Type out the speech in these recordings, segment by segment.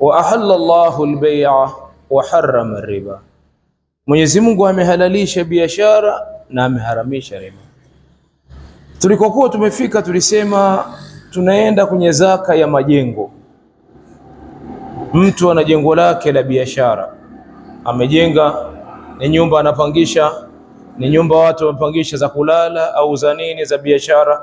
wa ahalla Allahu al-bay'a wa harrama riba, Mwenyezi Mungu amehalalisha biashara na ameharamisha riba. Tulikokuwa tumefika tulisema tunaenda kwenye zaka ya majengo. Mtu ana jengo lake la biashara, amejenga, ni nyumba anapangisha, ni nyumba watu wamepangisha za kulala au za nini, za biashara.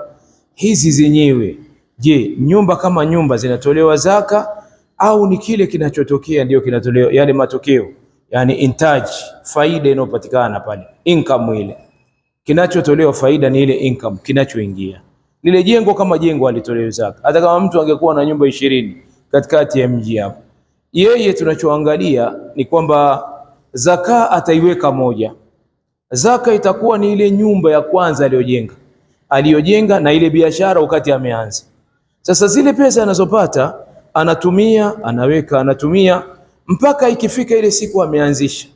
Hizi zenyewe, je, nyumba kama nyumba zinatolewa zaka au ni kile kinachotokea ndio kinatolewa, yale matokeo, yani intaji, faida inayopatikana pale, income ile. Kinachotolewa faida ni ile income, kinachoingia. Lile jengo kama jengo alitolewa zaka. Hata kama mtu angekuwa na nyumba 20 katikati ya mji hapo, yeye tunachoangalia ni kwamba zaka ataiweka moja. Zaka itakuwa ni ile nyumba ya kwanza aliyojenga na ile biashara wakati ameanza. Sasa zile pesa anazopata anatumia, anaweka, anatumia mpaka ikifika ile siku ameanzisha.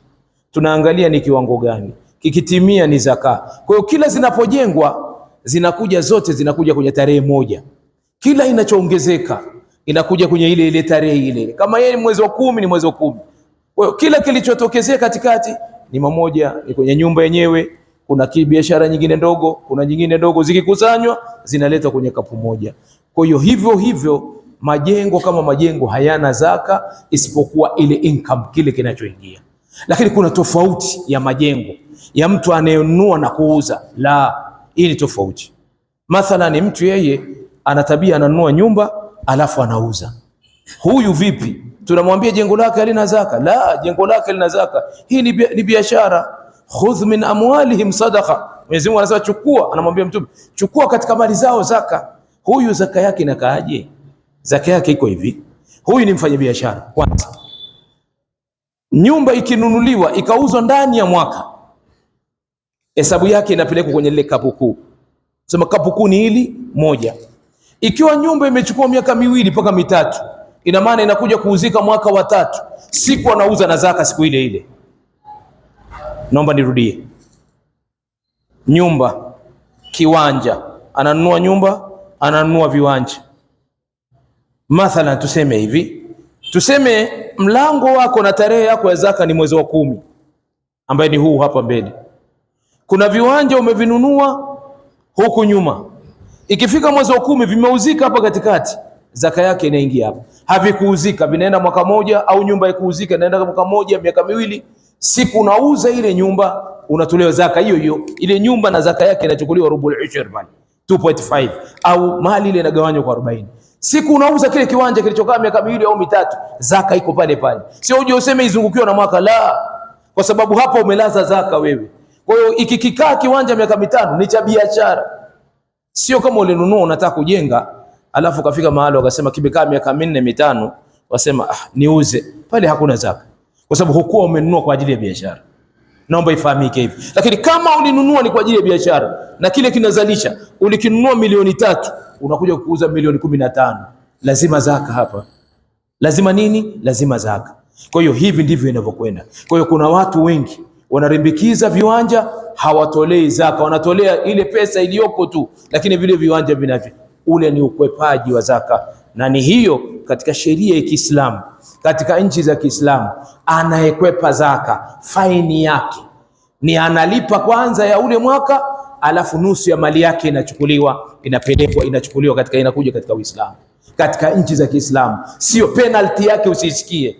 Tunaangalia ni kiwango gani, kikitimia ni zaka. Kwa hiyo kila zinapojengwa zinakuja zote, zinakuja kwenye tarehe moja. Kila inachoongezeka inakuja kwenye ile tarehe ile. Kama yeye mwezi wa 10 ni mwezi wa 10. Kwa hiyo kila kilichotokezea katikati ni mamoja, ni kwenye nyumba yenyewe. Kuna biashara nyingine ndogo, kuna nyingine ndogo, zikikusanywa zinaletwa kwenye kapu moja. Kwa hiyo hivyo majengo kama majengo hayana zaka isipokuwa ile income, kile kinachoingia. Lakini kuna tofauti ya majengo ya mtu anayenunua na kuuza. Hii ni tofauti. Mathalan, mtu yeye ana tabia ananunua nyumba alafu anauza. Huyu vipi? Tunamwambia jengo lake halina zaka? Jengo lake lina zaka. Hii ni biashara. Khudh min amwalihim sadaqa. Mwenyezi Mungu anasema chukua, anamwambia Mtume, chukua katika mali zao zaka. Huyu zaka yake inakaaje? Zaka yake iko hivi. Huyu ni mfanyabiashara. Kwanza, nyumba ikinunuliwa ikauzwa ndani ya mwaka, hesabu yake inapelekwa kwenye ile kapu kuu. Sema kapu kuu ni hili moja. Ikiwa nyumba imechukua miaka 2 mpaka 3, ina maana inakuja kuuzika mwaka wa 3, siku anauza na zaka siku ile ile. Naomba nirudie. Nyumba, kiwanja, ananunua nyumba, ananunua viwanja. Mathalan tuseme hivi, tuseme mlango wako na tarehe yako ya zaka ni mwezi wa 10, ambaye ni huu hapa mbele. Kuna viwanja umevinunua huku nyuma, ikifika mwezi wa 10 vimeuzika hapa katikati, zaka yake inaingia hapa. Havikuuzika, vinaenda mwaka moja, au nyumba ikuuzika inaenda mwaka moja, miaka 2, siku unauza ile nyumba unatolewa zaka hiyo. Ile nyumba na zaka yake inachukuliwa rubul ushur, 2.5, au mali ile inagawanywa kwa 40. Siku unauza kile kiwanja kilichokaa miaka 2 au 3, zaka iko pale pale. Sio uje useme izungukiwa na mwaka, kwa sababu hapo umelaza zaka wewe. Kwa hiyo ikikaa kiwanja miaka 5 ni cha biashara. Sio kama ulinunua unataka kujenga, alafu kafika mahali wakasema kimekaa miaka 4 5, wasema niuze. Pale hakuna zaka, kwa sababu hukuwa umenunua kwa ajili ya biashara. Naomba ifahamike hivi. Lakini kama ulinunua ni kwa ajili ya biashara na kile kinazalisha, ulikinunua milioni 3, unakuja kuuza milioni 15, lazima zaka hapa. Lazima nini? Lazima zaka. Kwa hiyo hivi ndivyo inavyokwenda. Kwa hiyo kuna watu wengi wanarimbikiza viwanja, hawatolei zaka, wanatolea ile pesa iliyoko tu, lakini vile viwanja vinavyo, ule ni ukwepaji wa zaka. Na ni hiyo katika sheria ya Kiislamu, katika nchi za Kiislamu, anayekwepa zaka faini yake ni analipa kwanza ya ule mwaka, alafu nusu ya mali yake inachukuliwa, inachukuliwa inakuja katika Uislamu. Katika nchi za Kiislamu sio penalty yake usisikie.